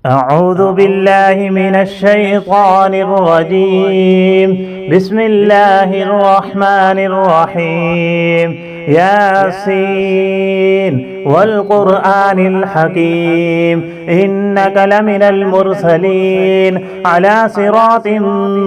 أعوذ بالله من الشيطان الرجيم. بسم الله الرحمن الرحيم. ياسين والقرآن الحكيم إنك لمن المرسلين على صراط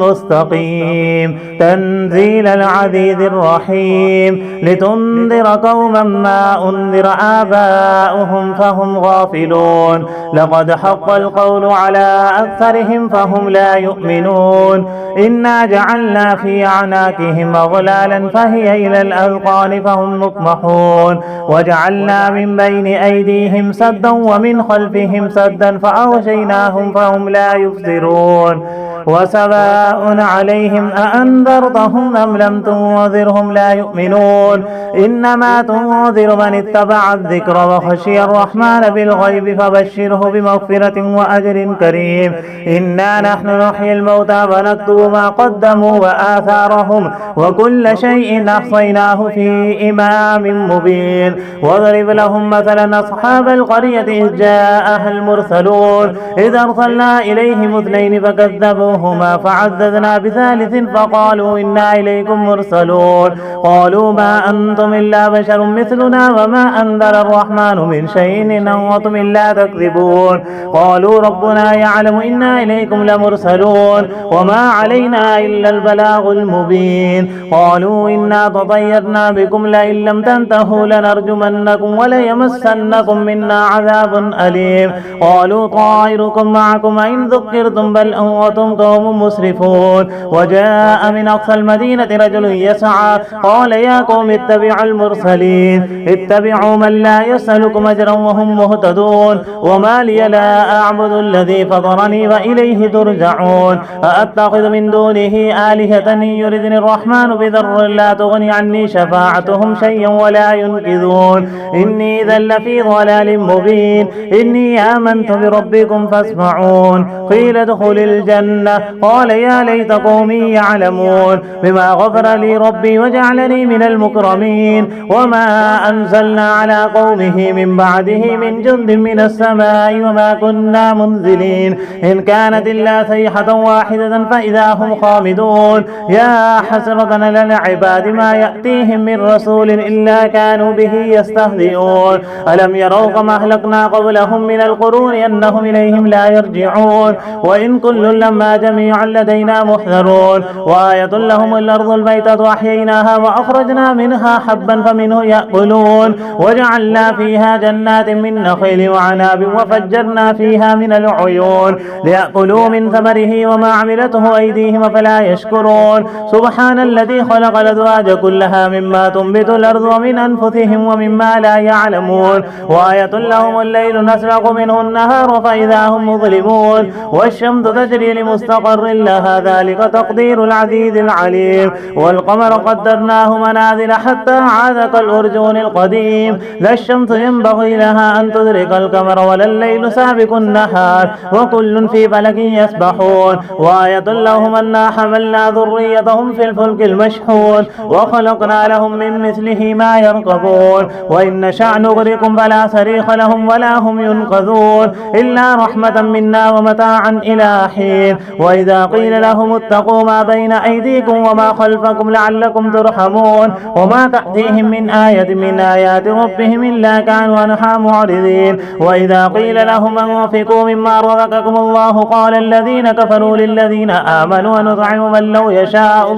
مستقيم تنزيل العزيز الرحيم لتنذر قوما ما أنذر آباؤهم فهم غافلون لقد حق القول على أكثرهم فهم لا يؤمنون إنا جعلنا في أعناقهم أغلالا فهي إلى الأذقان فهم مقمحون وجعلنا من بين أيديهم سدا ومن خلفهم سدا فأغشيناهم فهم لا يبصرون وسواء عليهم أأنذرتهم أم لم تنذرهم لا يؤمنون إنما تنذر من اتبع الذكر وخشي الرحمن بالغيب فبشره بمغفرة وأجر كريم إنا نحن نحيي الموتى ونكتب ما قدموا وآثارهم وكل شيء أحصيناه في إمام مبين واضرب لهم مثلا أصحاب القرية إذ جاءها المرسلون إذ أرسلنا إليهم اثنين فكذبوهما فعززنا بثالث فقالوا إنا إليكم مرسلون قالوا ما أنتم إلا بشر مثلنا وما أنزل الرحمن من شيء إن أنتم إلا تكذبون قالوا ربنا يعلم إنا إليكم لمرسلون وما علينا إلا البلاغ المبين قالوا إنا تطيرنا بكم لئن لم تنتهوا لنرجمنكم وليمسنكم منا عذاب أليم قالوا طائركم معكم إن ذكرتم بل أنتم قوم مسرفون وجاء من أقصى المدينة رجل يسعى قال يا قوم اتبعوا المرسلين اتبعوا من لا يسألكم أجرا وهم مهتدون وما لي لا أعبد الذي فطرني وإليه ترجعون أأتخذ من دونه آلهة إن يردني الرحمن بضر لا تغني عني شفاعتهم شيئا ولا ينقذون إني إذا لفي ضلال مبين إني آمنت بربكم فاسمعون قيل ادخل الجنة قال يا ليت قومي يعلمون بما غفر لي ربي وجعلني من المكرمين وما أنزلنا على قومه من بعده من جند من السماء وما كنا منزلين إن كانت إلا صيحة واحدة فإذا هم خامدون يا حسرة للعباد ما يأتيهم من رسول إلا كانوا به يستهزئون ألم يروا كما أهلكنا قبلهم من القرون أنهم إليهم لا يرجعون وإن كل لما جميع لدينا محذرون وآية لهم الأرض الميتة وأحييناها وأخرجنا منها حبا فمنه يأكلون وجعلنا فيها جنات من نخيل وعناب وفجرنا فيها من العيون ليأكلوا من ثمره وما عملته أيديهم فلا يشكرون سبحان الذي خلق الأزواج كلها مما تنبت الأرض ومن أنفسهم ومما لا يعلمون وآية لهم الليل نسلخ منه النهار فإذا هم مظلمون والشمس تجري لمستقر لها ذلك تقدير العزيز العليم والقمر قدرناه منازل حتى عاد كالأرجون القديم لا الشمس ينبغي لها أن تدرك القمر ولا الليل سابق النهار وكل في فلك يسبحون وآية لهم أنا حملنا ذريتهم في الفلك المشحون وخلقنا لهم من مثله ما يركبون وإن نشأ نغرقهم فلا صريخ لهم ولا هم ينقذون إلا رحمة منا ومتاعا إلى حين وإذا قيل لهم اتقوا ما بين أيديكم وما خلفكم لعلكم ترحمون وما تأتيهم من آية من آيات ربهم إلا كانوا عنها معرضين وإذا قيل لهم أنفقوا مما رزقكم الله قال الذين كفروا للذين آمنوا ونطعم من لو يشاء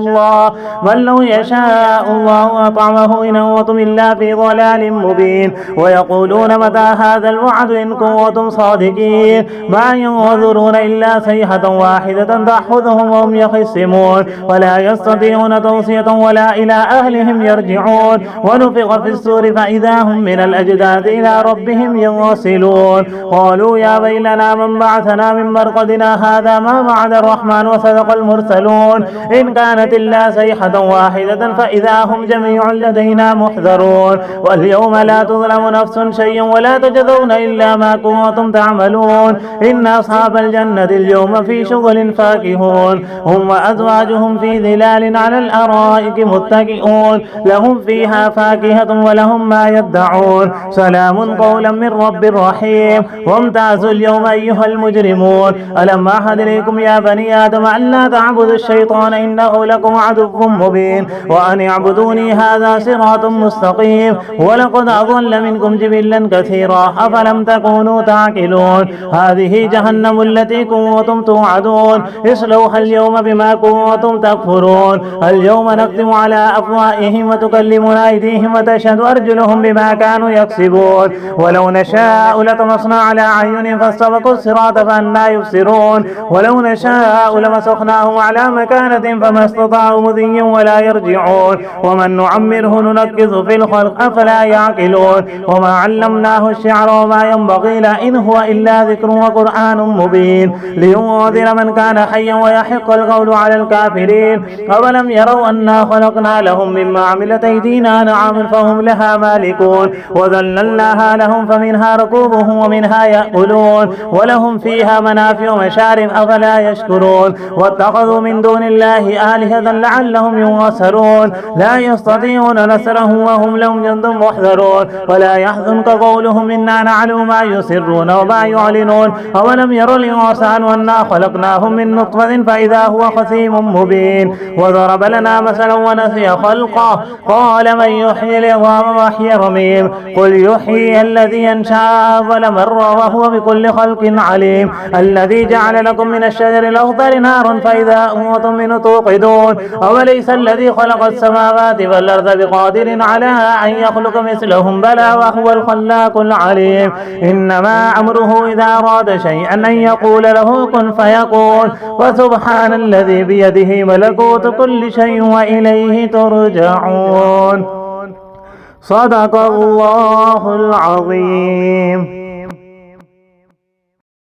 الله أطعمه إن أنتم إلا في ضلال مبين ويقولون متى هذا الوعد إن كنتم صادقين ما ينظرون إلا صيحة واحدة تأخذهم وهم يخصمون ولا يستطيعون توصية ولا إلى أهلهم يرجعون ونفخ في السور فإذا هم من الأجداث إلى ربهم ينصلون قالوا يا ويلنا من بعثنا من مرقدنا هذا ما وعد الرحمن وصدق المرسلون إن كانت إلا صيحة واحدة فإذا هم جميع لدينا محذرون واليوم لا تظلم نفس شيئا ولا تجزون إلا ما كنتم تعملون إن أصحاب الجنة اليوم في شغل شغل فاكهون هم وأزواجهم في ظلال على الأرائك متكئون لهم فيها فاكهة ولهم ما يدعون سلام قولا من رب رحيم وامتازوا اليوم أيها المجرمون ألم أعهد إليكم يا بني آدم أن لا تعبدوا الشيطان إنه لكم عدو مبين وأن اعبدوني هذا صراط مستقيم ولقد أضل منكم جبلا كثيرا أفلم تكونوا تعقلون هذه جهنم التي كنتم توعدون اصلوها اليوم بما كنتم تكفرون اليوم نختم على أفواههم وتكلمنا أيديهم وتشهد أرجلهم بما كانوا يكسبون ولو نشاء لطمسنا على أعينهم فاستبقوا الصراط فأنى يبصرون ولو نشاء لمسخناهم على مكانة فما استطاعوا مضيا ولا يرجعون ومن نعمره ننكث في الخلق أفلا يعقلون وما علمناه الشعر وما ينبغي له إن هو إلا ذكر وقرآن مبين لينذر من كان حيا ويحق القول على الكافرين أولم يروا أنا خلقنا لهم مما عملت أيدينا نعام فهم لها مالكون وذللناها لهم فمنها ركوبهم ومنها يأكلون ولهم فيها منافع ومشارب أفلا يشكرون واتخذوا من دون الله آلهة لعلهم ينصرون لا يستطيعون نصرهم وهم لهم جند محذرون ولا يحزنك قولهم إنا نعلم ما يسرون وما يعلنون أولم يروا الإنسان أنا خلقناهم من نطفة فإذا هو خصيم مبين وضرب لنا مثلا ونسي خلقه قال من يحيي العظام وهي رميم قل يحيي الذي أنشأها أول مرة وهو بكل خلق عليم الذي جعل لكم من الشجر الأخضر نارا فإذا أنتم منه توقدون أوليس الذي خلق السماوات والأرض بقادر على أن يخلق مثلهم بلى وهو الخلاق العليم إنما أمره إذا أراد شيئا أن يقول له كن فيكون وسبحان الذي بيده ملكوت كل شيء وإليه ترجعون صدق الله العظيم.